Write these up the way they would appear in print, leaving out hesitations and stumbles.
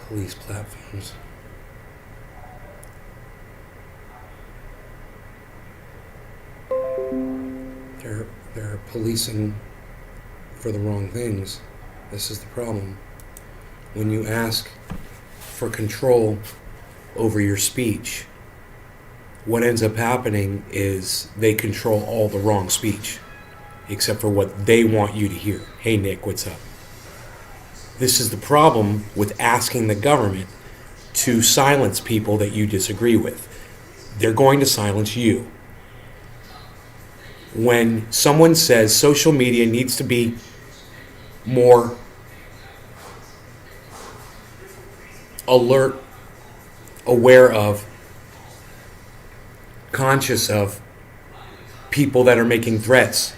Police platforms. They're policing for the wrong things. This is the problem. When you ask for control over your speech, what ends up happening is they control all the wrong speech, except for what they want you to hear. Hey, Nick, what's up? This is the problem with asking the government to silence people that you disagree with. They're going to silence you. When someone says social media needs to be more alert, aware of, conscious of people that are making threats,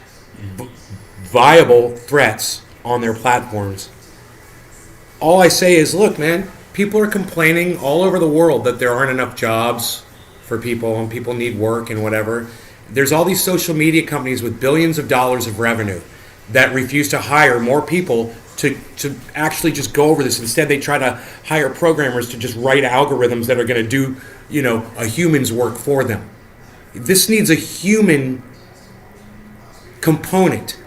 viable threats on their platforms. All I say is, look, man, people are complaining all over the world that there aren't enough jobs for people and people need work and whatever. There's all these social media companies with billions of dollars of revenue that refuse to hire more people to actually just go over this. Instead, they try to hire programmers to just write algorithms that are going to do, a human's work for them. This needs a human component.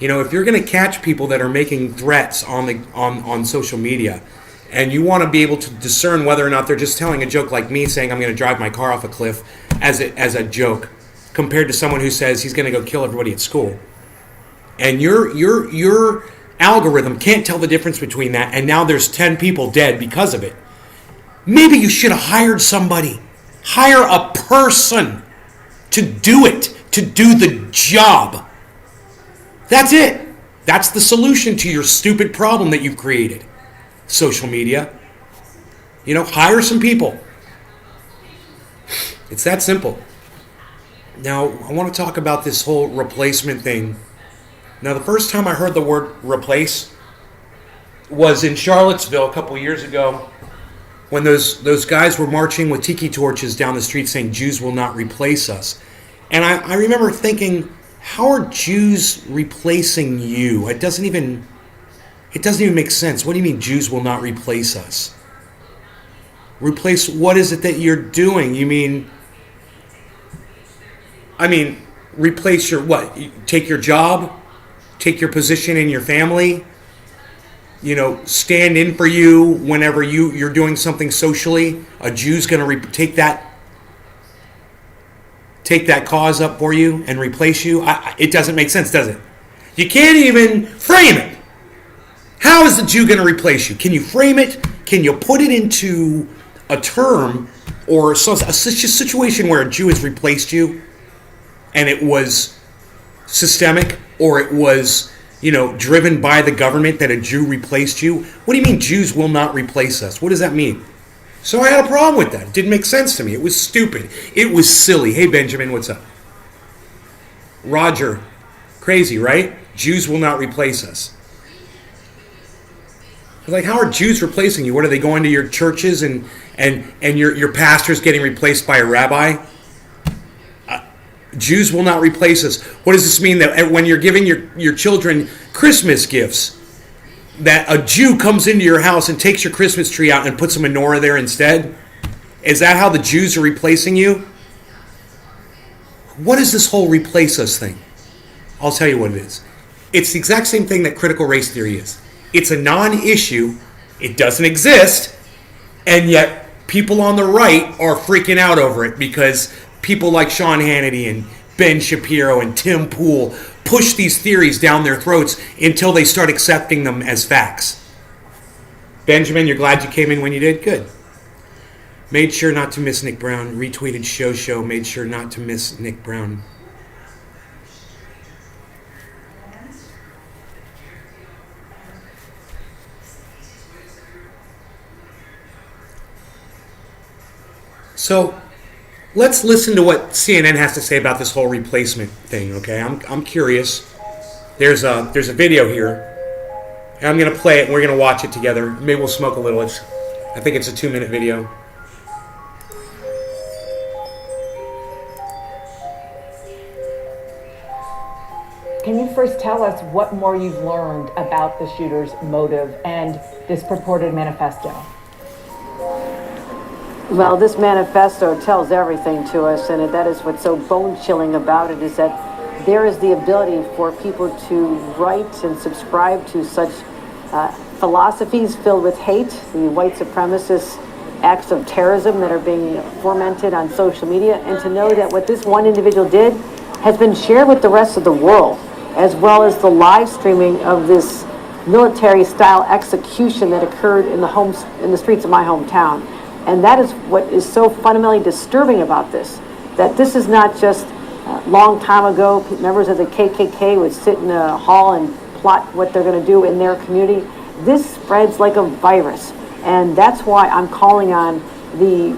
If you're going to catch people that are making threats on social media, and you want to be able to discern whether or not they're just telling a joke, like me saying I'm going to drive my car off a cliff as a joke, compared to someone who says he's going to go kill everybody at school, and your algorithm can't tell the difference between that, and now there's 10 people dead because of it. Maybe you should have hired somebody. Hire a person to do it, to do the job. That's it. That's the solution to your stupid problem that you've created. Social media. Hire some people. It's that simple. Now, I want to talk about this whole replacement thing. Now, the first time I heard the word replace was in Charlottesville a couple years ago, when those guys were marching with tiki torches down the street saying Jews will not replace us. And I remember thinking, how are Jews replacing you? It doesn't even make sense. What do you mean Jews will not replace us? Replace, what is it that you're doing? You mean, replace your what? Take your job? Take your position in your family? Stand in for you whenever you're doing something socially? A Jew's going to take that cause up for you and replace you? It doesn't make sense, does it? You can't even frame it. How is the Jew going to replace you? Can you frame it? Can you put it into a term or a situation where a Jew has replaced you and it was systemic, or it was, driven by the government that a Jew replaced you? What do you mean Jews will not replace us? What does that mean? So I had a problem with that. It didn't make sense to me. It was stupid. It was silly. Hey, Benjamin, what's up? Roger, crazy, right? Jews will not replace us. Like, how are Jews replacing you? What, are they going to your churches and your pastor's getting replaced by a rabbi? Jews will not replace us. What does this mean? That when you're giving your children Christmas gifts, that a Jew comes into your house and takes your Christmas tree out and puts a menorah there instead? Is that how the Jews are replacing you? What is this whole replace us thing? I'll tell you what it is. It's the exact same thing that critical race theory is. It's a non-issue. It doesn't exist. And yet people on the right are freaking out over it because people like Sean Hannity and Ben Shapiro and Tim Pool push these theories down their throats until they start accepting them as facts. Benjamin, you're glad you came in when you did? Good. Made sure not to miss Nick Brown. Retweeted Show. Made sure not to miss Nick Brown. So let's listen to what CNN has to say about this whole replacement thing, okay? I'm curious. There's a video here, and I'm going to play it, and we're going to watch it together. Maybe we'll smoke a little. I think it's a 2-minute video. Can you first tell us what more you've learned about the shooter's motive and this purported manifesto? Well, this manifesto tells everything to us, and that is what's so bone-chilling about it, is that there is the ability for people to write and subscribe to such philosophies filled with hate, the white supremacist acts of terrorism that are being fomented on social media, and to know that what this one individual did has been shared with the rest of the world, as well as the live streaming of this military-style execution that occurred in the streets of my hometown. And that is what is so fundamentally disturbing about this, that this is not just a long time ago, members of the KKK would sit in a hall and plot what they're going to do in their community. This spreads like a virus. And that's why I'm calling on the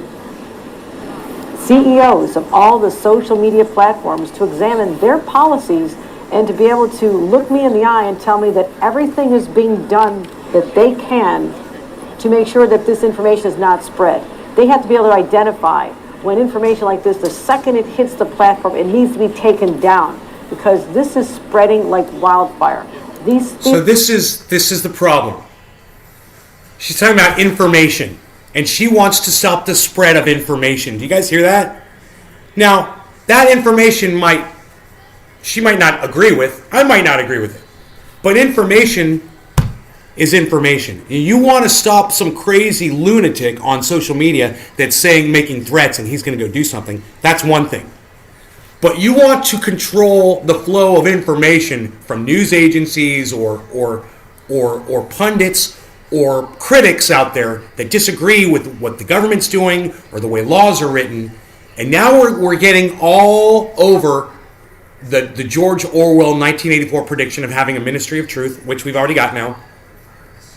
CEOs of all the social media platforms to examine their policies and to be able to look me in the eye and tell me that everything is being done that they can to make sure that this information is not spread. They have to be able to identify when information like this, the second it hits the platform, it needs to be taken down, because this is spreading like wildfire. So this is the problem. She's talking about information, and she wants to stop the spread of information. Do you guys hear that? Now, that information she might not agree with. I might not agree with it. But information is information. You want to stop some crazy lunatic on social media that's making threats and he's going to go do something. That's one thing. But you want to control the flow of information from news agencies or pundits or critics out there that disagree with what the government's doing or the way laws are written. And now we're getting all over the George Orwell 1984 prediction of having a ministry of truth, which we've already got now,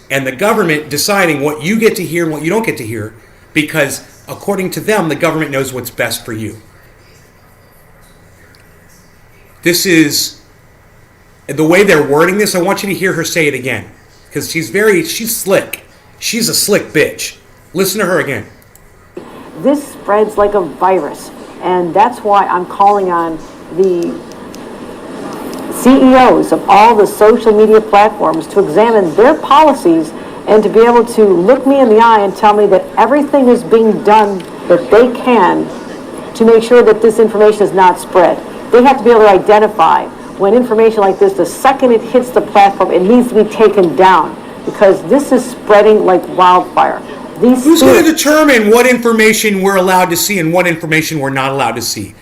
and the government deciding what you get to hear and what you don't get to hear, because according to them, the government knows what's best for you. This is the way they're wording this. I want you to hear her say it again, because she's slick. She's a slick bitch. Listen to her again. This spreads like a virus, and that's why I'm calling on the CEOs of all the social media platforms to examine their policies and to be able to look me in the eye and tell me that everything is being done that they can to make sure that this information is not spread. They have to be able to identify when information like this, the second it hits the platform, it needs to be taken down, because this is spreading like wildfire. Who's going to determine what information we're allowed to see and what information we're not allowed to see?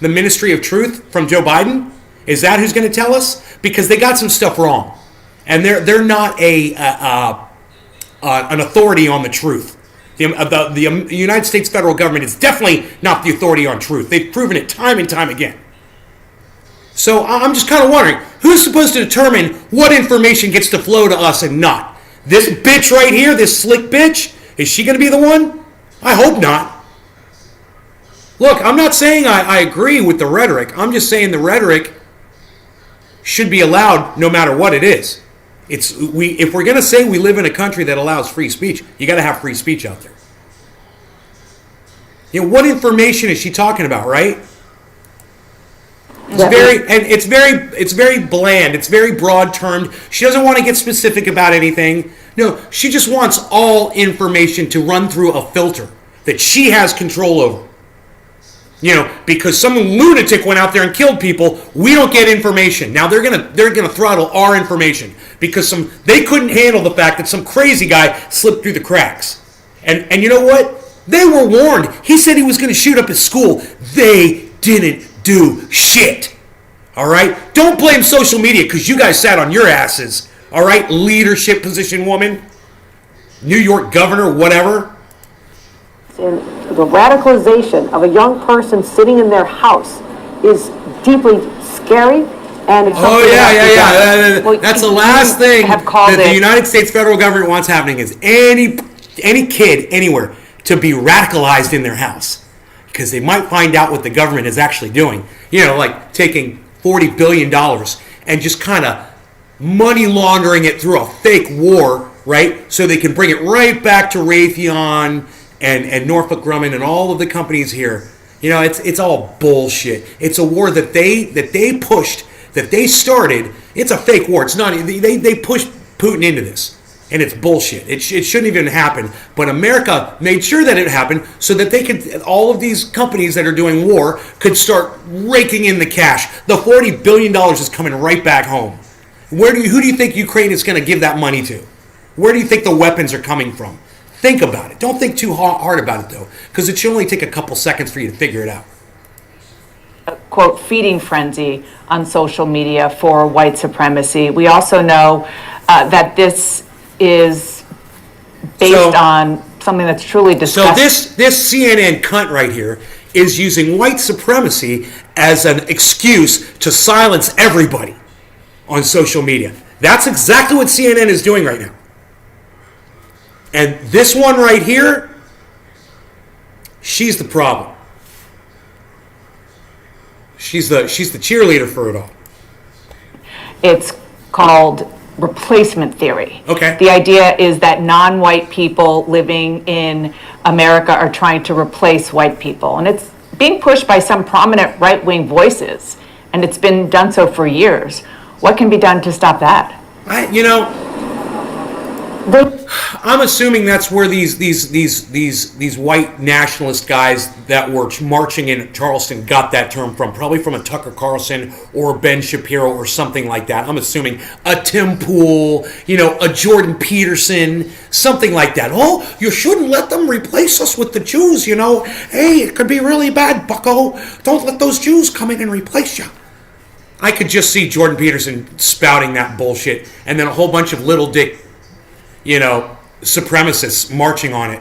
The Ministry of Truth from Joe Biden? Is that who's going to tell us? Because they got some stuff wrong, and they're not an authority on the truth. The United States federal government is definitely not the authority on truth. They've proven it time and time again. So I'm just kind of wondering, who's supposed to determine what information gets to flow to us and not? This bitch right here, this slick bitch? Is she going to be the one? I hope not. Look, I'm not saying I agree with the rhetoric. I'm just saying the rhetoric should be allowed no matter what it is. If we're going to say we live in a country that allows free speech, you got to have free speech out there. You know, what information is she talking about, right? It's very bland. It's very broad termed. She doesn't want to get specific about anything. No, she just wants all information to run through a filter that she has control over. You know, because some lunatic went out there and killed people, we don't get information. Now they're gonna throttle our information because they couldn't handle the fact that some crazy guy slipped through the cracks. And you know what? They were warned. He said he was going to shoot up his school. They didn't do shit. All right? Don't blame social media because you guys sat on your asses. All right? Leadership position woman, New York governor, whatever. And the radicalization of a young person sitting in their house is deeply scary, and it's yeah. That's the last thing that the United States federal government wants happening is any kid anywhere to be radicalized in their house, because they might find out what the government is actually doing. You know, like taking $40 billion and just kind of money laundering it through a fake war, right? So they can bring it right back to Raytheon and Northrop Grumman and all of the companies here. You know, it's all bullshit. It's a war that they pushed, that they started. It's a fake war. It's not. They pushed Putin into this. And it's bullshit. It shouldn't even happen. But America made sure that it happened so that they could, all of these companies that are doing war could start raking in the cash. The $40 billion is coming right back home. Who do you think Ukraine is going to give that money to? Where do you think the weapons are coming from? Think about it. Don't think too hard about it, though, because it should only take a couple seconds for you to figure it out. Quote, feeding frenzy on social media for white supremacy. We also know that this is based on something that's truly disgusting. So this CNN cunt right here is using white supremacy as an excuse to silence everybody on social media. That's exactly what CNN is doing right now. And this one right here, she's the problem. She's the cheerleader for it all. It's called replacement theory. Okay. The idea is that non-white people living in America are trying to replace white people. And it's being pushed by some prominent right-wing voices. And it's been done so for years. What can be done to stop that? I'm assuming that's where these white nationalist guys that were marching in Charleston got that term from. Probably from a Tucker Carlson or Ben Shapiro or something like that. I'm assuming a Tim Pool, a Jordan Peterson, something like that. Oh, you shouldn't let them replace us with the Jews, Hey, it could be really bad, bucko. Don't let those Jews come in and replace you. I could just see Jordan Peterson spouting that bullshit and then a whole bunch of little dick supremacists marching on it.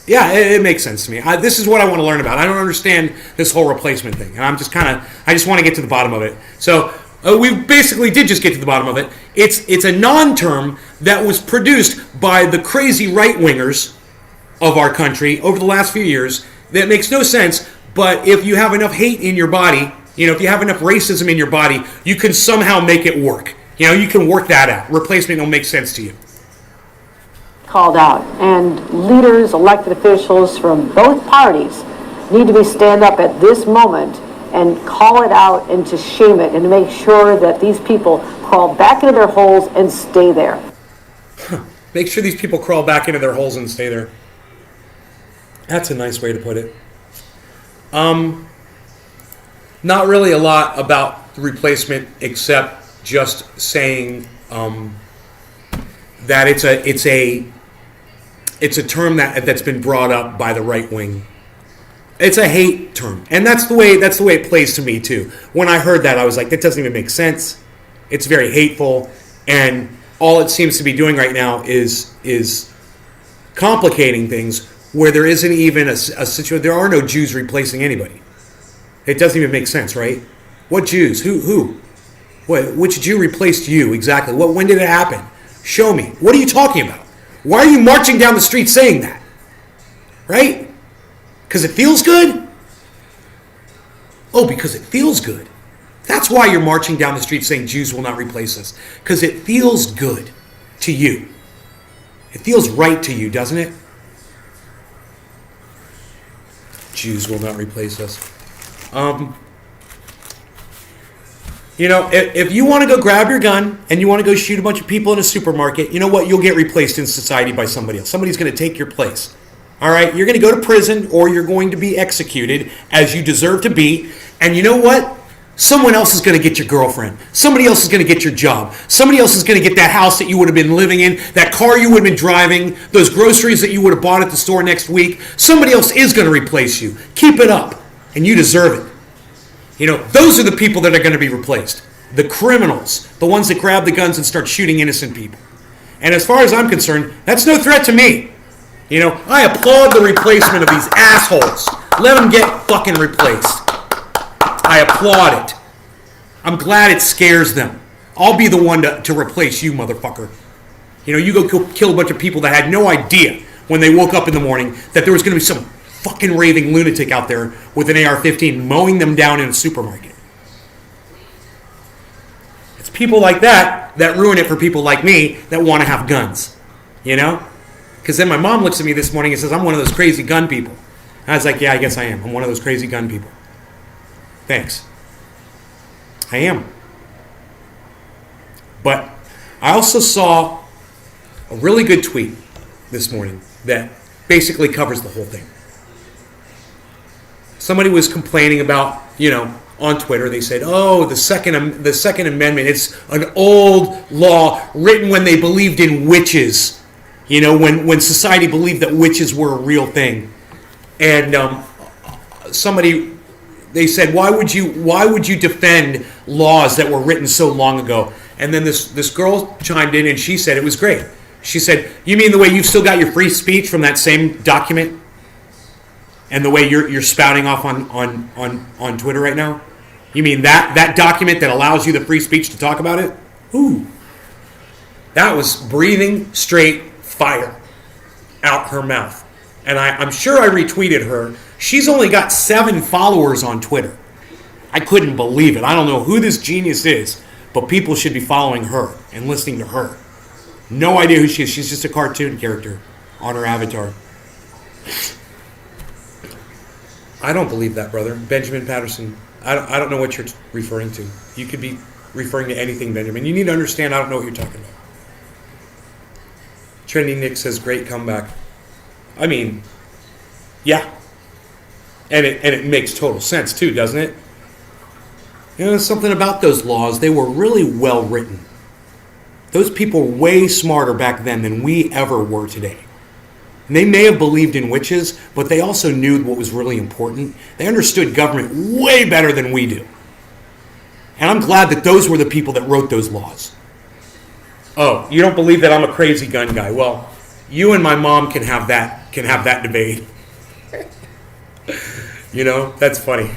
Yeah, it makes sense to me. This is what I want to learn about. I don't understand this whole replacement thing, and I just want to get to the bottom of it. So we basically did just get to the bottom of it. It's a non-term that was produced by the crazy right-wingers of our country over the last few years that makes no sense, but if you have enough hate in your body, if you have enough racism in your body, you can somehow make it work. You can work that out. Replacement will make sense to you. Called out, and leaders, elected officials from both parties need to stand up at this moment and call it out and to shame it and to make sure that these people crawl back into their holes and stay there. Make sure these people crawl back into their holes and stay there. That's a nice way to put it. Not really a lot about the replacement except just saying that it's a term that's been brought up by the right wing. It's a hate term, and that's the way it plays to me too. When I heard that, I was like, that doesn't even make sense. It's very hateful, and all it seems to be doing right now is complicating things where there isn't even a situation. There are no Jews replacing anybody. It doesn't even make sense, right? What Jews? Who? Which Jew replaced you exactly? When did it happen? Show me. What are you talking about? Why are you marching down the street saying that? Right? Because it feels good? Oh, because it feels good. That's why you're marching down the street saying Jews will not replace us. Because it feels good to you. It feels right to you, doesn't it? Jews will not replace us. If you want to go grab your gun and you want to go shoot a bunch of people in a supermarket, you know what? You'll get replaced in society by somebody else. Somebody's going to take your place. All right? You're going to go to prison or you're going to be executed as you deserve to be. And you know what? Someone else is going to get your girlfriend. Somebody else is going to get your job. Somebody else is going to get that house that you would have been living in, that car you would have been driving, those groceries that you would have bought at the store next week. Somebody else is going to replace you. Keep it up. And you deserve it. Those are the people that are going to be replaced. The criminals, the ones that grab the guns and start shooting innocent people. And as far as I'm concerned, that's no threat to me. I applaud the replacement of these assholes. Let them get fucking replaced. I applaud it. I'm glad it scares them. I'll be the one to replace you, motherfucker. You go kill a bunch of people that had no idea when they woke up in the morning that there was going to be some fucking raving lunatic out there with an AR-15 mowing them down in a supermarket. It's people like that ruin it for people like me that want to have guns. Because then my mom looks at me this morning and says, I'm one of those crazy gun people. And I was like, yeah, I guess I am. I'm one of those crazy gun people. Thanks. I am. But I also saw a really good tweet this morning that basically covers the whole thing. Somebody was complaining about, on Twitter, they said, "Oh, the Second Amendment, it's an old law written when they believed in witches, when society believed that witches were a real thing." And they said, why would you defend laws that were written so long ago? And then this girl chimed in and she said it was great. She said, "You mean the way you've still got your free speech from that same document? And the way you're spouting off on Twitter right now? You mean that document that allows you the free speech to talk about it?" Ooh. That was breathing straight fire out her mouth. And I'm sure I retweeted her. She's only got 7 followers on Twitter. I couldn't believe it. I don't know who this genius is, but people should be following her and listening to her. No idea who she is. She's just a cartoon character on her avatar. I don't believe that, brother. Benjamin Patterson, I don't know what you're referring to. You could be referring to anything, Benjamin. You need to understand I don't know what you're talking about. Trendy Nick says, "Great comeback." I mean, yeah. And it makes total sense too, doesn't it? There's something about those laws. They were really well written. Those people were way smarter back then than we ever were today. And they may have believed in witches, but they also knew what was really important. They understood government way better than we do. And I'm glad that those were the people that wrote those laws. Oh, you don't believe that I'm a crazy gun guy? Well, you and my mom can have that debate. That's funny.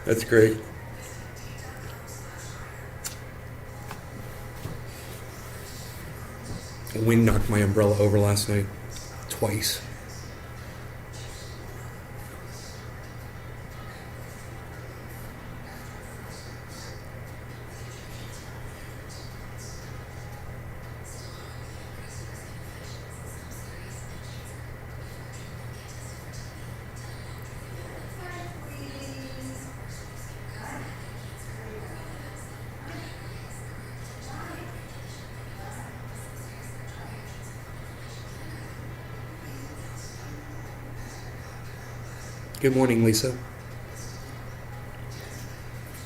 That's great. The wind knocked my umbrella over last night. Twice. Good morning, Lisa.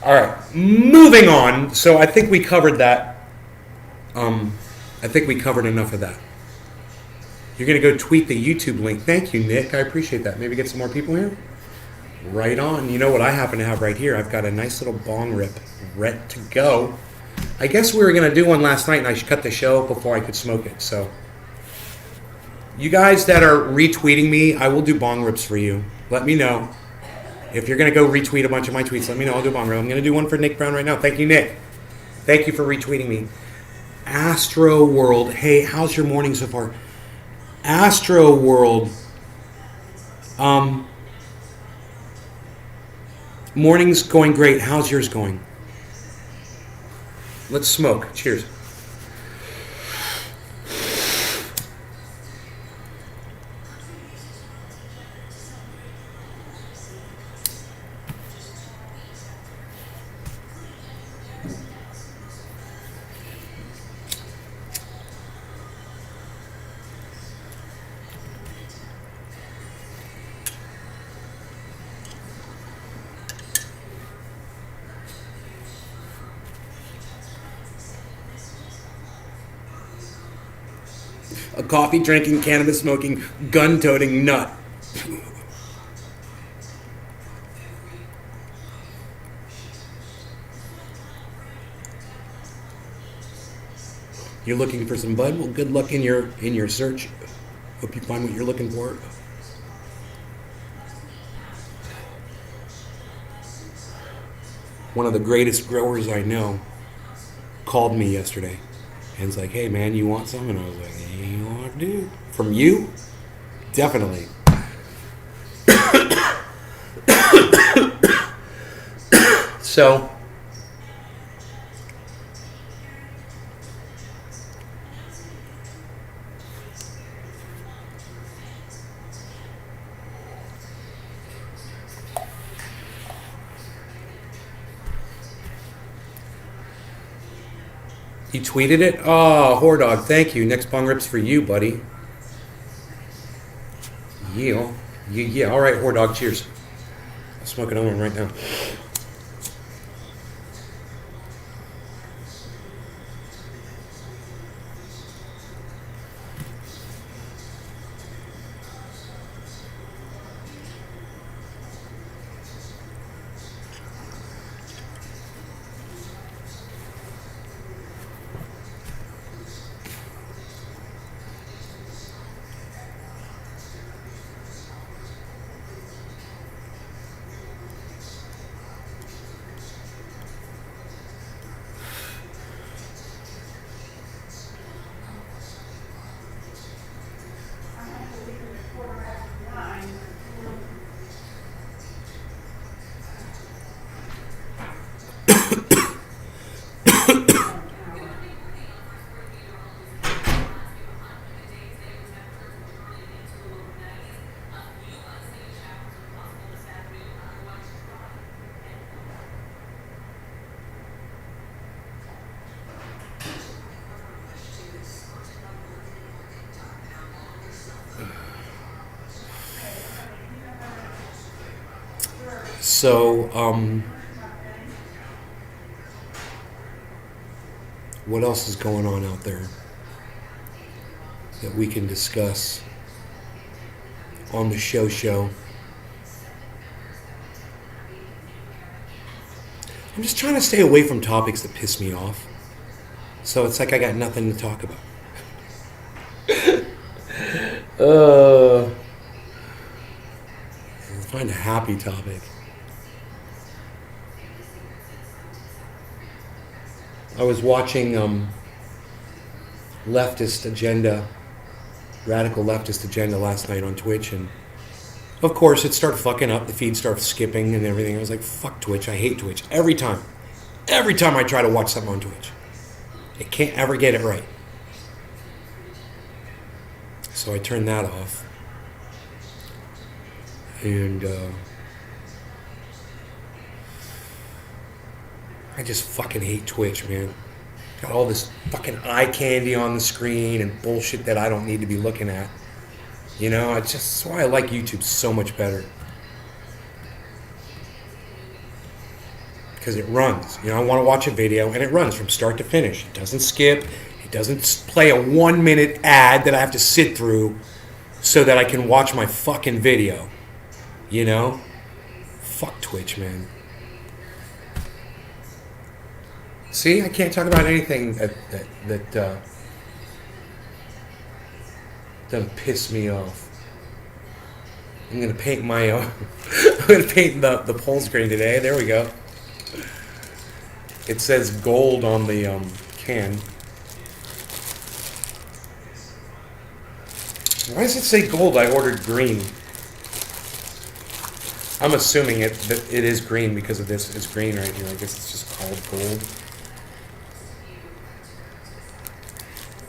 All right, moving on. So I think we covered that. I think we covered enough of that. You're going to go tweet the YouTube link. Thank you, Nick. I appreciate that. Maybe get some more people here? Right on. You know what I happen to have right here? I've got a nice little bong rip ready to go. I guess we were going to do one last night, and I cut the show before I could smoke it. So you guys that are retweeting me, I will do bong rips for you. Let me know. If you're going to go retweet a bunch of my tweets, let me know. I'll do a bong rip. I'm going to do one for Nick Brown right now. Thank you, Nick. Thank you for retweeting me. Astro World. Hey, how's your morning so far? Astro World. Morning's going great. How's yours going? Let's smoke. Cheers. A coffee drinking, cannabis smoking, gun toting nut. You're looking for some bud? Well, good luck in your search. Hope you find what you're looking for. One of the greatest growers I know called me yesterday. And it's like, hey man, you want some? And I was like, hey, you know what I do? From you? Definitely. So, He tweeted it? Oh, Hordog, thank you. Next bong rips for you, buddy. Yeah. Yeah. All right, Hordog, cheers. I'm smoking on one right now. So, what else is going on out there that we can discuss on the show? I'm just trying to stay away from topics that piss me off. So it's like I got nothing to talk about. Find a happy topic. I was watching leftist agenda, radical leftist agenda last night on Twitch, and of course it started fucking up. The feed started skipping and everything. I was like, fuck Twitch. I hate Twitch. Every time I try to watch something on Twitch, it can't ever get it right. So I turned that off. And I just fucking hate Twitch, man. Got all this fucking eye candy on the screen and bullshit that I don't need to be looking at. You know, it's just that's why I like YouTube so much better. Because it runs. You know, I want to watch a video and it runs from start to finish. It doesn't skip. It doesn't play a 1 minute ad that I have to sit through so that I can watch my fucking video. You know? Fuck Twitch, man. See, I can't talk about anything that doesn't piss me off. I'm gonna paint my own. I'm gonna paint the poll screen today. There we go. It says gold on the can. Why does it say gold? I ordered green. I'm assuming that it is green because of this. It's green right here. I guess it's just called gold.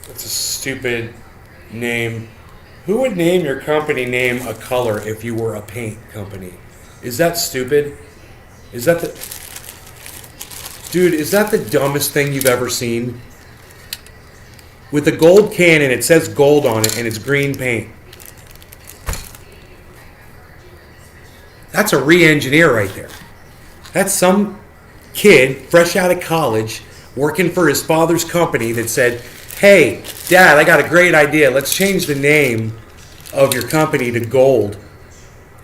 It's a stupid name. Who would name your company name a color if you were a paint company? Is that stupid? Is that the... Dude, is that the dumbest thing you've ever seen? With a gold can and it says gold on it and it's green paint. That's a re-engineer right there. That's some kid fresh out of college working for his father's company that said, hey, Dad, I got a great idea. Let's change the name of your company to gold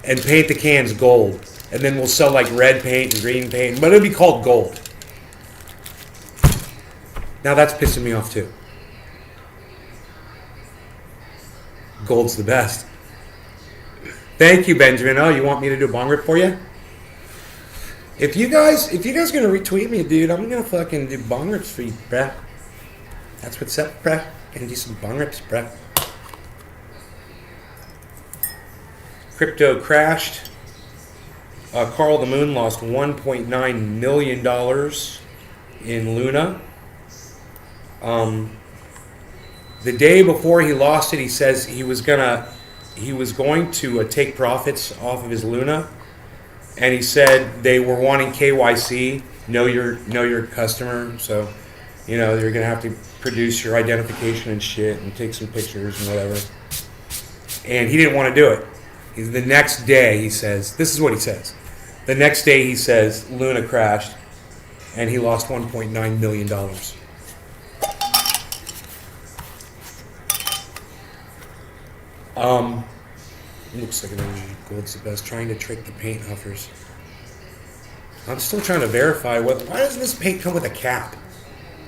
and paint the cans gold. And then we'll sell like red paint and green paint, but it'll be called gold. Now that's pissing me off too. Gold's the best. Thank you, Benjamin. Oh, you want me to do a bong rip for you? If you guys gonna retweet me, dude, I'm gonna fucking do bong rips for you, bruh. That's what's up, bruh. Gonna do some bong rips, bruh. Crypto crashed. Carl the Moon lost $1.9 million in Luna. The day before he lost it, he says he was going to take profits off of his Luna, and he said they were wanting KYC, know your customer. So You know, you're gonna have to produce your identification and shit and take some pictures and whatever. And he didn't want to do it. The next day, he says, this is what he says. The next day, he says, Luna crashed, and he lost $1.9 million. Looks like energy gold's the best. Trying to trick the paint huffers. I'm still trying to verify why doesn't this paint come with a cap?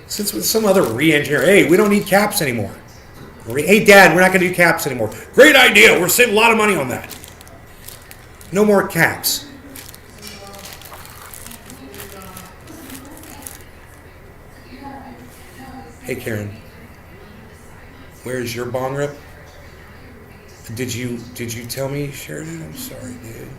Since with some other re-engineer, hey, we don't need caps anymore. Hey, Dad, we're not going to do caps anymore. Great idea. We're saving a lot of money on that. No more caps. Hey, Karen. Where's your bong rip? Did you tell me you shared it? I'm sorry, dude.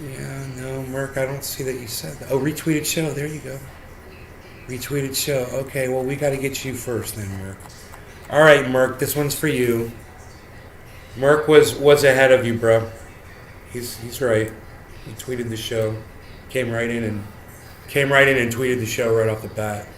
Yeah, no, Merc, I don't see that you said that. Oh, retweeted show. There you go. Retweeted show. Okay, well, we got to get you first then, Merc. All right, Merc, this one's for you. Merc was ahead of you, bro. He's right. He tweeted the show. Came right in and tweeted the show right off the bat.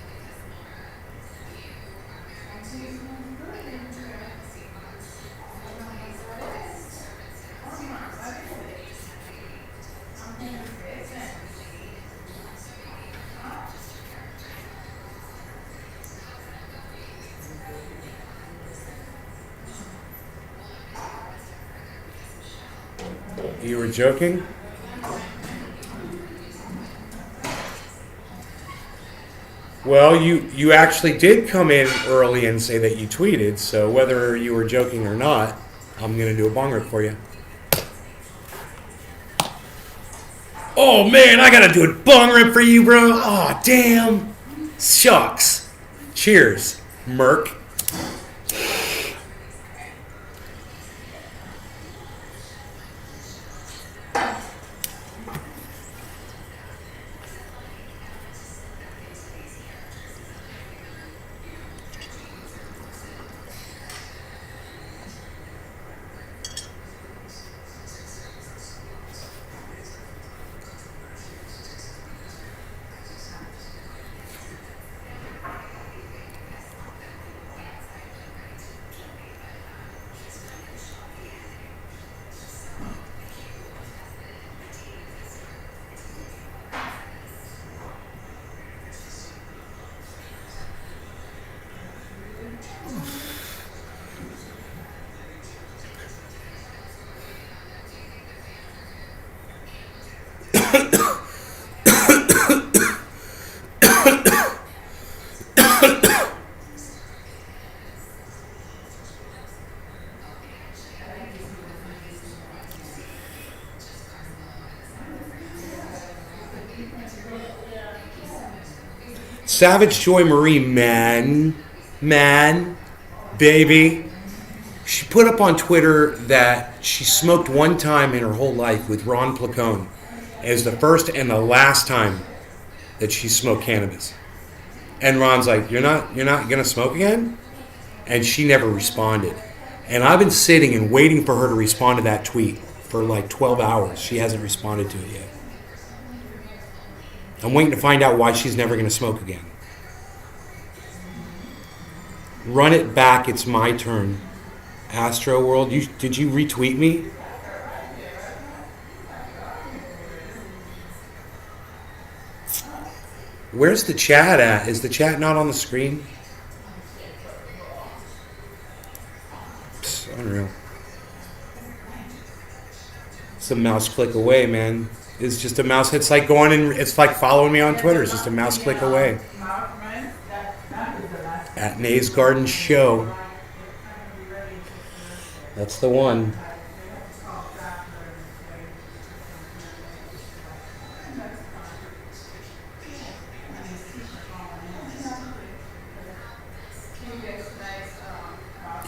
You were joking? Well, you actually did come in early and say that you tweeted, so whether you were joking or not, I'm going to do a bong rip for you. Oh, man, I got to do a bong rip for you, bro. Oh, damn. Shucks. Cheers, Merc. Savage Joy Marie, man, baby. She put up on Twitter that she smoked one time in her whole life with Ron Placone as the first and the last time that she smoked cannabis. And Ron's like, you're not gonna smoke again? And she never responded. And I've been sitting and waiting for her to respond to that tweet for like 12 hours. She hasn't responded to it yet. I'm waiting to find out why she's never gonna smoke again. Run it back, it's my turn. Astro World, did you retweet me? Where's the chat at? Is the chat not on the screen? It's unreal. It's a mouse click away, man. It's just a mouse. It's like going and it's like following me on Twitter. It's just a mouse click away. At Nays Garden Show. That's the one.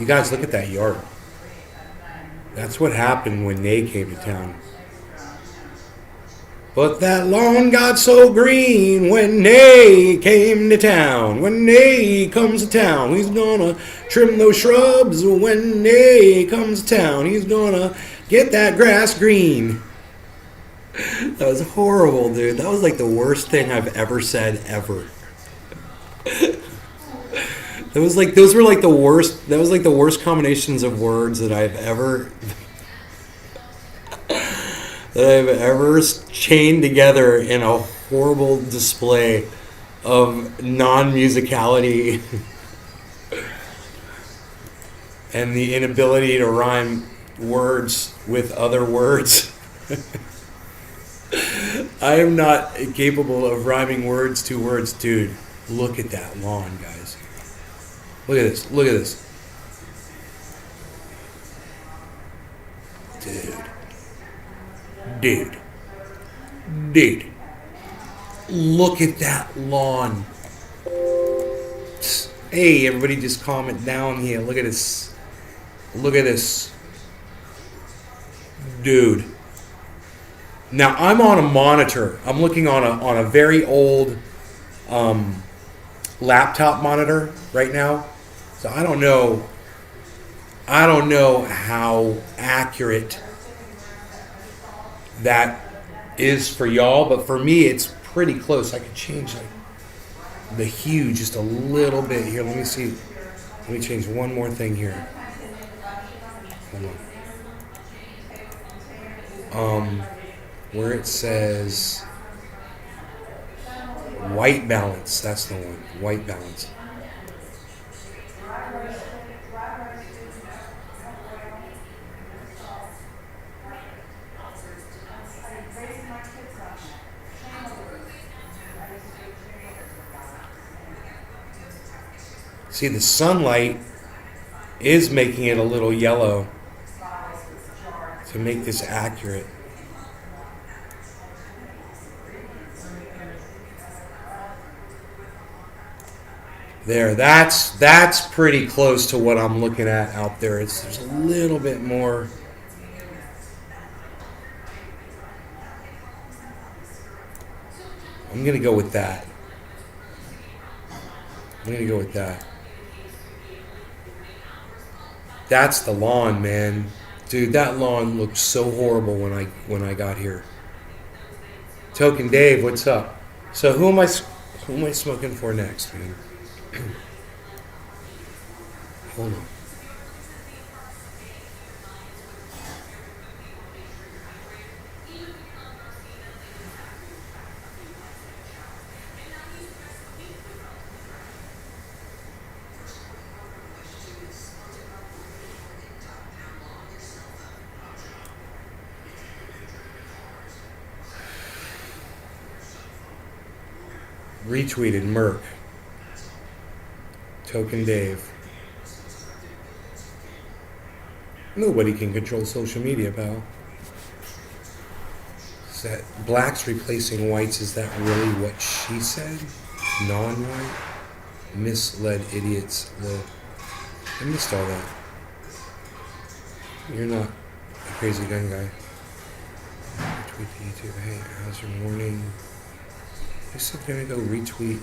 You guys look at that yard. That's what happened when they came to town. But that lawn got so green when they came to town. When they comes to town, he's gonna trim those shrubs. When they comes to town, he's gonna Get that grass green. That was horrible, dude. That was like the worst thing I've ever said ever. That was like those were like the worst. That was like the worst combinations of words that I've ever chained together in a horrible display of non-musicality and the inability to rhyme words with other words. I am not capable of rhyming words to words, dude. Look at that lawn, guys. Look at this. Look at this. Dude. Look at that lawn. Hey, everybody just comment down here. Look at this. Look at this. Dude. Now, I'm on a monitor. I'm looking on a very old laptop monitor right now. So I don't know how accurate that is for y'all, but for me it's pretty close. I could change like the hue just a little bit here. Let me see. Let me change one more thing here. Hold on. Where it says white balance, that's the one. White balance. See, the sunlight is making it a little yellow to make this accurate. There, that's pretty close to what I'm looking at out there. There's a little bit more. I'm gonna go with that. That's the lawn, man. Dude, that lawn looked so horrible when I got here. Token Dave, what's up? So who am I smoking for next, man? Hold on. Retweeted Merc. Token Dave. Nobody can control social media, pal. Is that blacks replacing whites? Is that really what she said? Non-white? Misled idiots live. I missed all that. You're not a crazy gun guy. Retweet to YouTube. Hey, how's your morning? Who's gonna go retweet?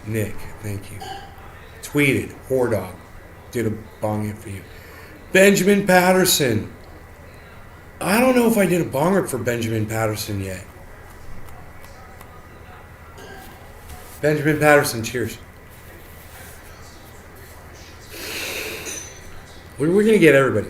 Nick, thank you. Tweeted, whore dog. Did a bong hit for you. Benjamin Patterson. I don't know if I did a bong rip for Benjamin Patterson yet. Benjamin Patterson, cheers. We're gonna get everybody.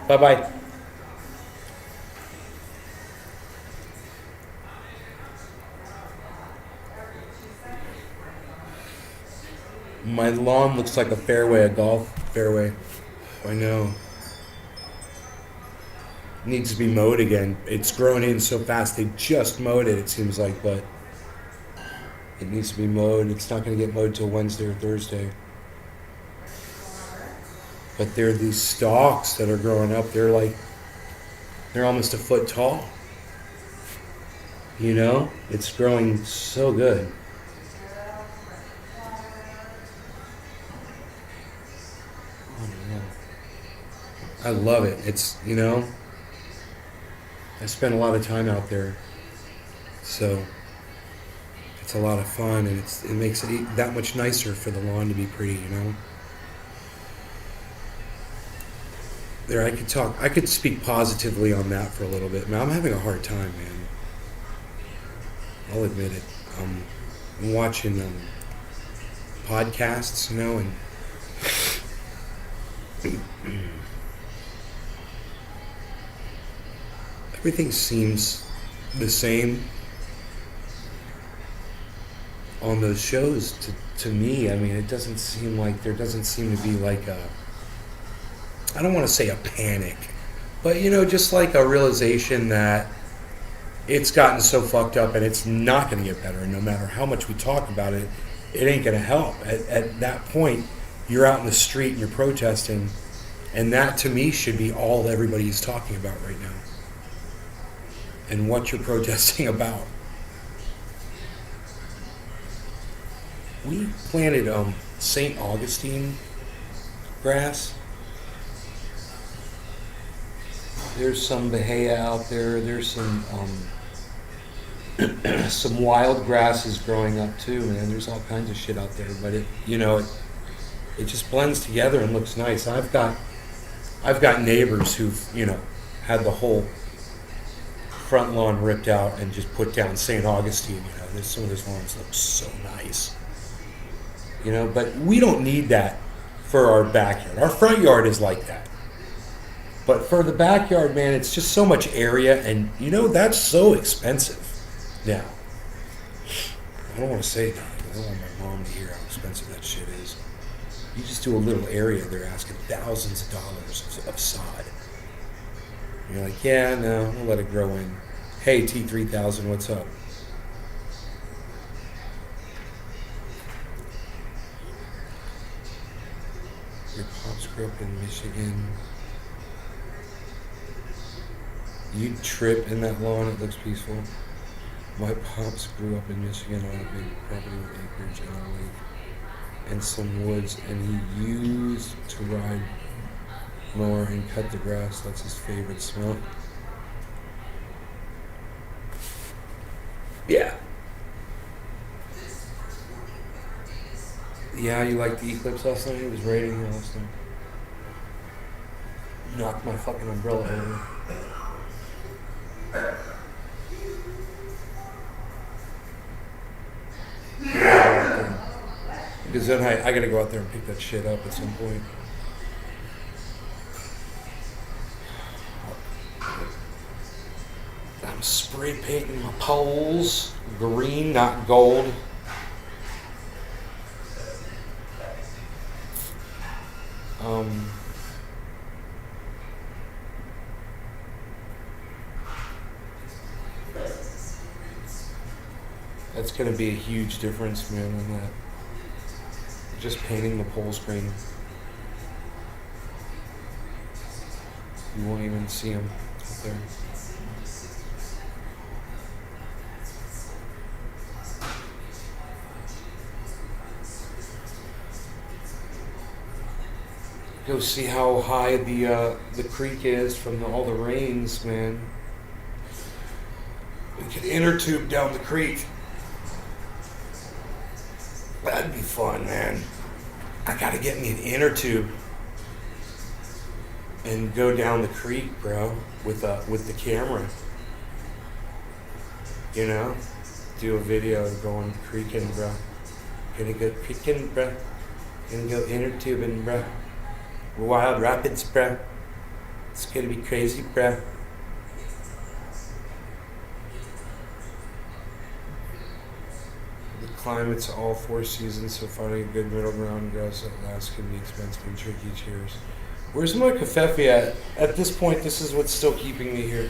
Bye-bye. My lawn looks like a fairway, a golf fairway. I know. Needs to be mowed again. It's grown in so fast. They just mowed it seems like, but it needs to be mowed. It's not going to get mowed till Wednesday or Thursday. But there are these stalks that are growing up. They're almost a foot tall. You know? It's growing so good. I love it. It's, I spend a lot of time out there, so it's a lot of fun, and it makes it that much nicer for the lawn to be pretty. There, I could speak positively on that for a little bit. Man, I'm having a hard time, man. I'll admit it. I'm watching podcasts, and everything seems the same on those shows to me. I mean, it doesn't seem like there doesn't seem to be like I don't want to say a panic, but just like a realization that it's gotten so fucked up and it's not going to get better. And no matter how much we talk about it, it ain't going to help. At that point, you're out in the street and you're protesting, and that to me should be all everybody's talking about right now. And what you're protesting about. We planted St. Augustine grass. There's some bahia out there. There's some some wild grasses growing up too, man. There's all kinds of shit out there, but it just blends together and looks nice. I've got neighbors who've had the whole front lawn ripped out and just put down St. Augustine. Some of those lawns look so nice. But we don't need that for our backyard. Our front yard is like that. But for the backyard, man, it's just so much area, and that's so expensive now. I don't want to say that. I don't want my mom to hear how expensive that shit is. You just do a little area, they're asking thousands of dollars of sod. And you're like, yeah, no, we'll let it grow in. Hey, T3000, what's up? Your pops grew up in Michigan. You trip in that lawn, it looks peaceful. My pops grew up in Michigan on a big property with acreage and a lake and some woods, and he used to ride mower and cut the grass. That's his favorite smell. Yeah. Yeah, you liked the eclipse last night? It was raining here last night. Knocked my fucking umbrella over. Because then I gotta go out there and pick that shit up at some point. I'm spray painting my poles green, not gold. That's going to be a huge difference, man, on that. Just painting the poles green. You won't even see them up there. Go see how high the creek is from all the rains, man. We could inner tube down the creek. That'd be fun, man. I gotta get me an inner tube and go down the creek, bro, with the camera. Do a video going creeking, bro. Gonna go creeking, bro. Gonna go inner tubing, bro. Wild Rapids, bro. It's gonna be crazy, bro. The climate's all 4 seasons, so finding a good middle ground grouse at last can be expensive and tricky. Cheers. Where's my kafefe at? At this point, this is what's still keeping me here.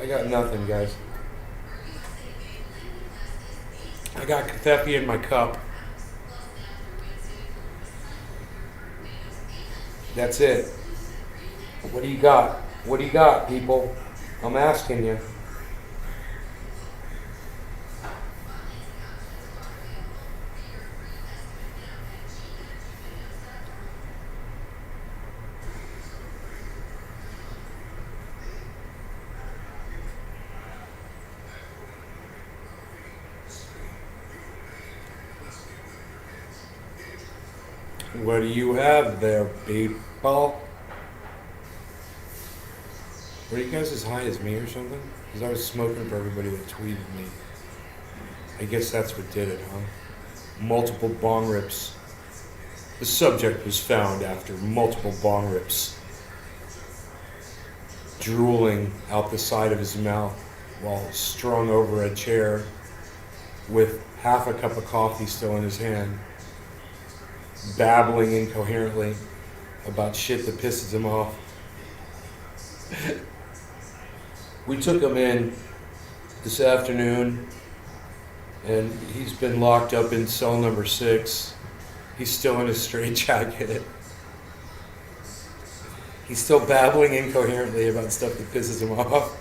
I got nothing, guys. I got kafefe in my cup. That's it. What do you got? What do you got, people? I'm asking you. What do you have there, people? Were you guys as high as me or something? Because I was smoking for everybody that tweeted me. I guess that's what did it, huh? Multiple bong rips. The subject was found after multiple bong rips, drooling out the side of his mouth while strung over a chair with half a cup of coffee still in his hand, babbling incoherently about shit that pisses him off. We took him in this afternoon, and he's been locked up in cell number 6. He's still in his straitjacket. He's still babbling incoherently about stuff that pisses him off.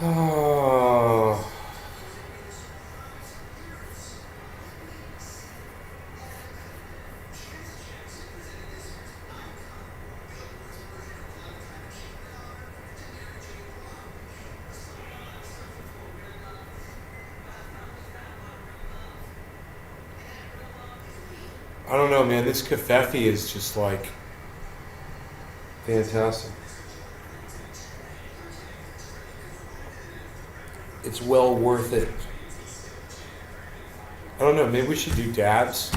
Oh. I don't know, man. This Covfefe is just like fantastic. It's well worth it. I don't know, maybe we should do dabs.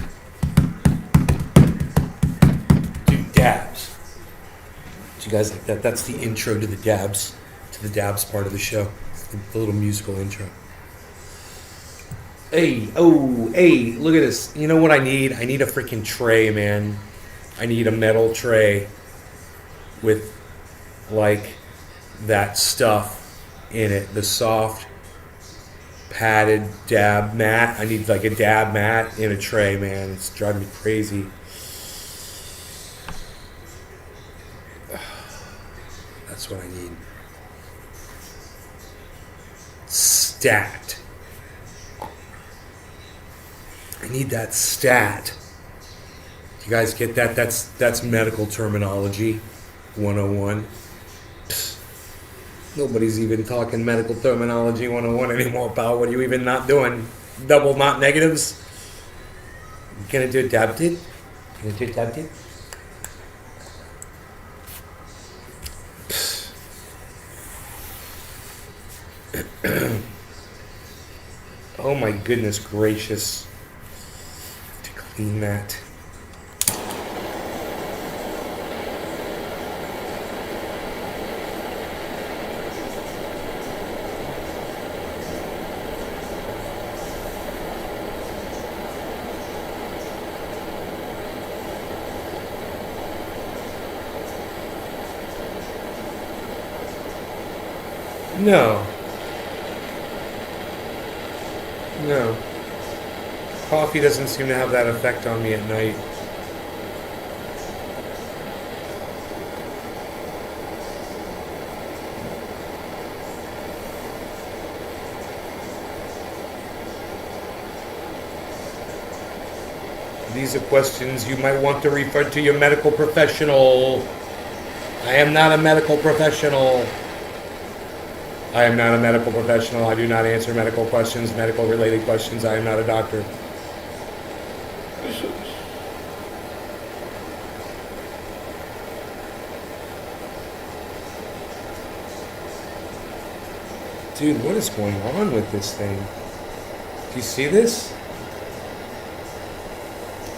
Do dabs. Do you guys like that? That's the intro to the dabs part of the show. The little musical intro. Hey, look at this. You know what I need? I need a freaking tray, man. I need a metal tray with like that stuff in it. The soft padded dab mat. I need like a dab mat in a tray, man. It's driving me crazy. That's what I need. Stat. I need that stat. You guys get that? That's medical terminology 101. Nobody's even talking medical terminology 101 anymore, pal. What are you even not doing? Double not negatives? You gonna do adapted? You gonna do adapted? Oh my goodness gracious. To clean that. No. No. Coffee doesn't seem to have that effect on me at night. These are questions you might want to refer to your medical professional. I am not a medical professional. I am not a medical professional. I do not answer medical questions, medical related questions. I am not a doctor. Dude, what is going on with this thing? Do you see this?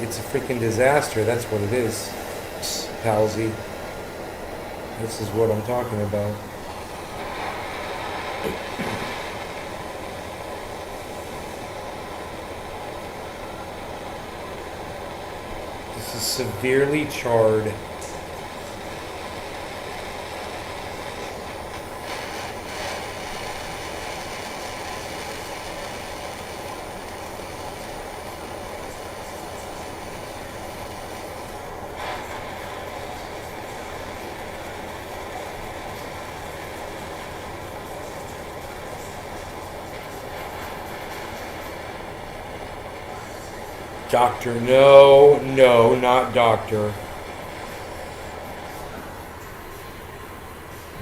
It's a freaking disaster. That's what it is. Palsy. This is what I'm talking about. This is severely charred. Doctor, no, not doctor.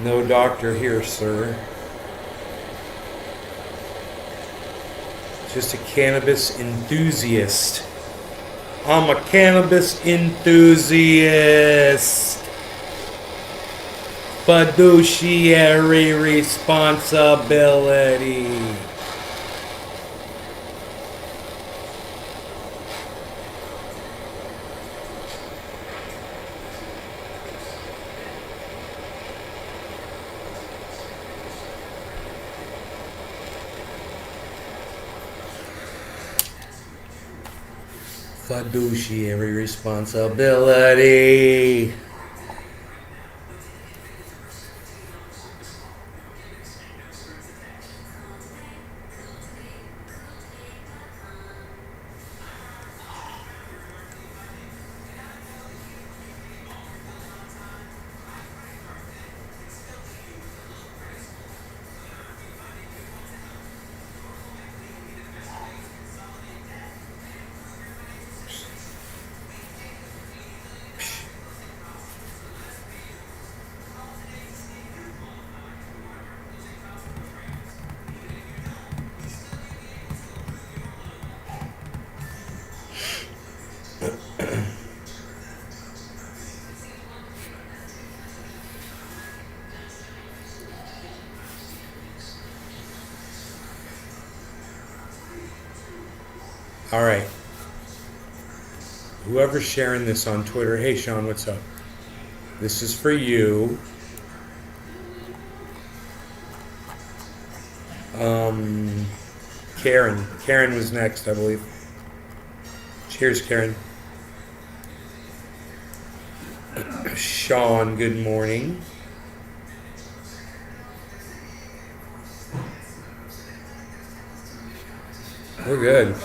No doctor here, sir. Just a cannabis enthusiast. I'm a cannabis enthusiast. Fiduciary responsibility. Fiduciary responsibility. All right. Whoever's sharing this on Twitter, hey Sean, what's up? This is for you. Karen. Karen was next, I believe. Cheers, Karen. Sean, good morning. We're good.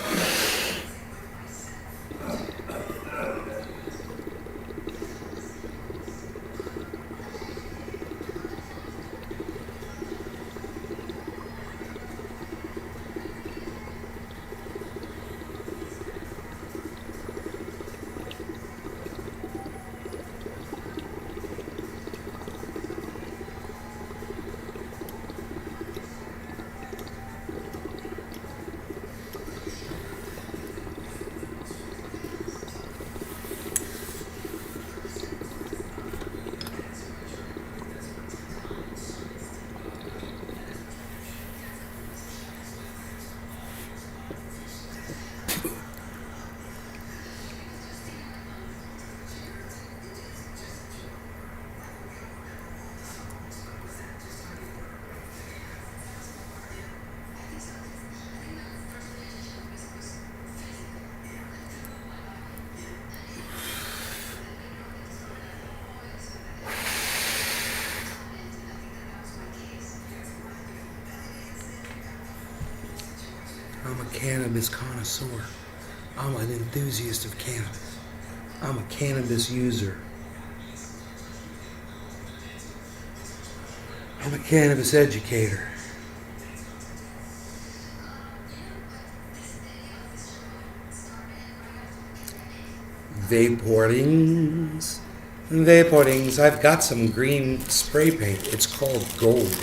I'm a cannabis connoisseur. I'm an enthusiast of cannabis. I'm a cannabis user. I'm a cannabis educator. Vaporings. Vaporings. I've got some green spray paint. It's called gold.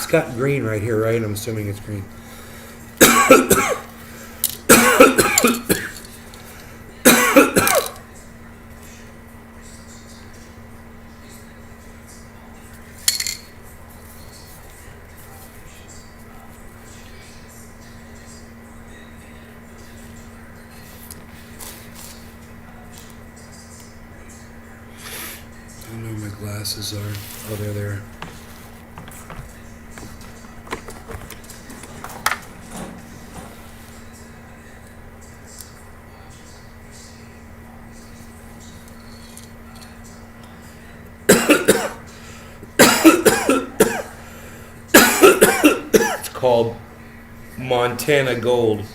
It's got green right here, right? I'm assuming it's green. I don't know where my glasses are. Oh, they're there. It's called Montana Gold.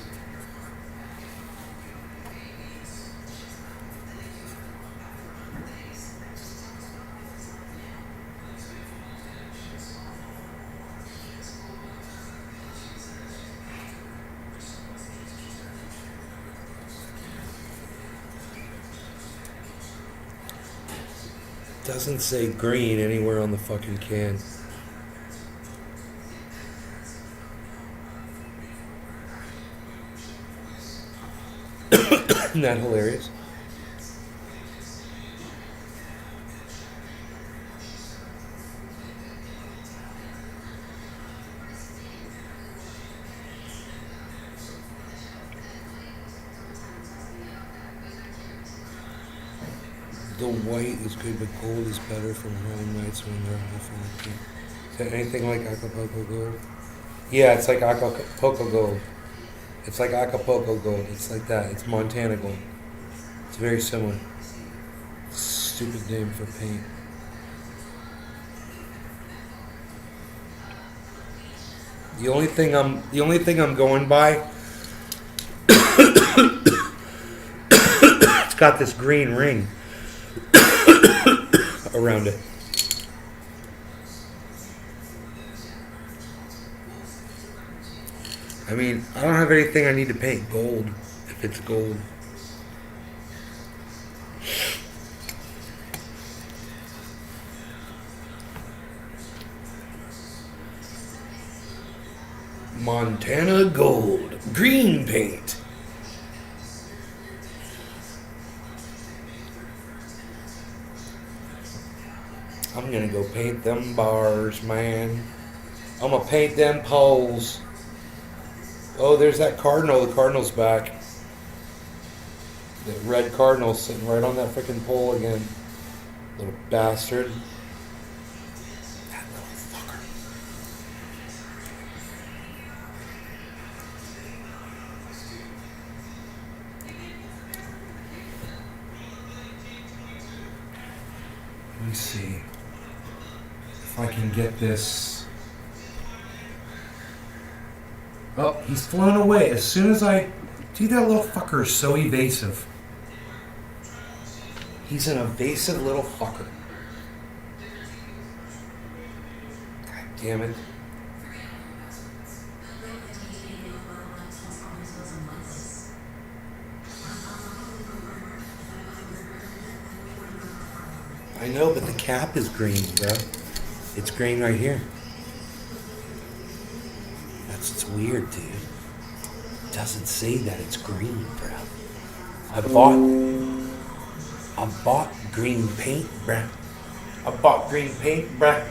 Doesn't say green anywhere on the fucking can. Isn't that hilarious? The white is good, but gold is better from home nights when they're off. Is that anything like Acapulco Gold? Yeah, it's like Acapulco Gold. It's like Acapulco Gold. It's like that. It's Montana Gold. It's very similar. Stupid name for paint. The only thing I'm going by. It's got this green ring around it. I mean, I don't have anything I need to paint gold if it's gold. Montana Gold. Green paint. I'm gonna go paint them bars, man. I'm gonna paint them poles. Oh, there's that cardinal. The cardinal's back. The red cardinal sitting right on that freaking pole again. Little bastard. That little fucker. Let me see if I can get this. Oh, he's flown away. As soon as I... Dude, that little fucker is so evasive. He's an evasive little fucker. God damn it. I know, but the cap is green, bro. It's green right here. It's weird, dude. It doesn't say that it's green, bro. I bought green paint, bro. I bought green paint, bro.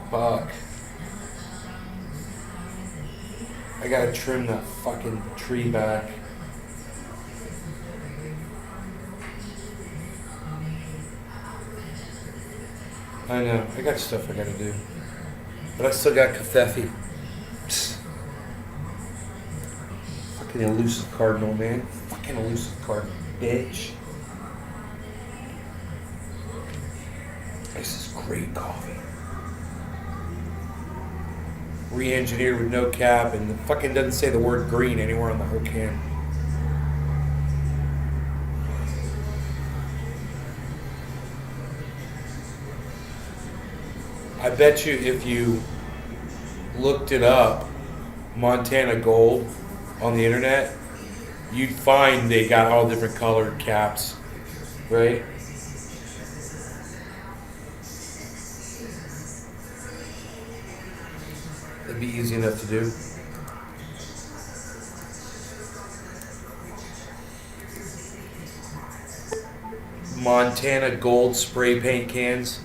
Fuck. I gotta trim that fucking tree back. I know, I got stuff I gotta do. But I still got Covfefe. Fucking elusive cardinal, man. Fucking elusive cardinal, bitch. This is great coffee. Re-engineered with no cap, and it fucking doesn't say the word green anywhere on the whole can. I bet you if you looked it up, Montana Gold, on the internet, you'd find they got all different colored caps, right? That'd be easy enough to do. Montana Gold spray paint cans.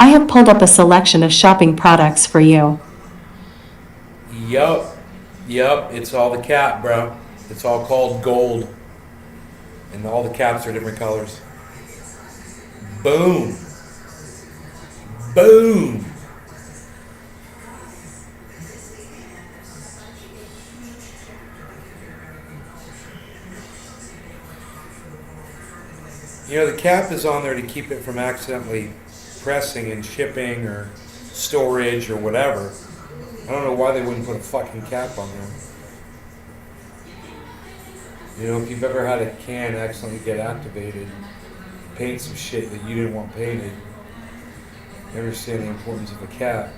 I have pulled up a selection of shopping products for you. Yup. It's all the cap, bro. It's all called gold. And all the caps are different colors. Boom. Boom. You know, the cap is on there to keep it from accidentally pressing and shipping or storage or whatever. I don't know why they wouldn't put a fucking cap on there. You know, if you've ever had a can accidentally get activated, paint some shit that you didn't want painted, you understand the importance of a cap.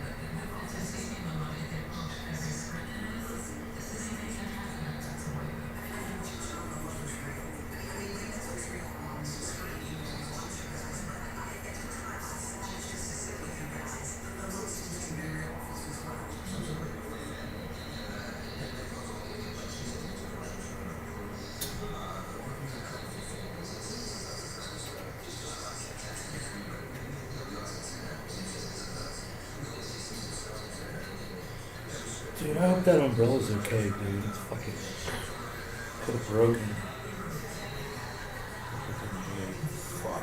Dude, I hope that umbrella's okay, dude. It's fucking could have broken. Fuck.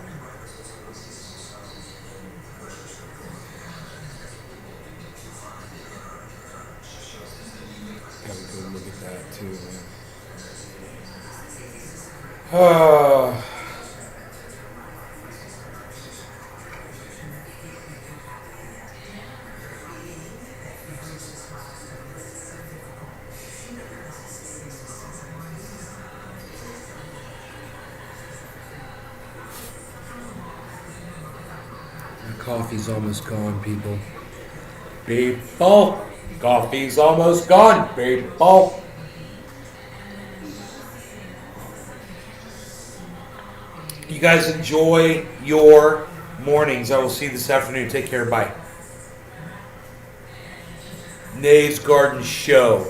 Gotta go look at that too, man. The coffee's almost gone, people. People! Coffee's almost gone, people! You guys enjoy your mornings. I will see you this afternoon. Take care. Bye. Nave's Garden Show.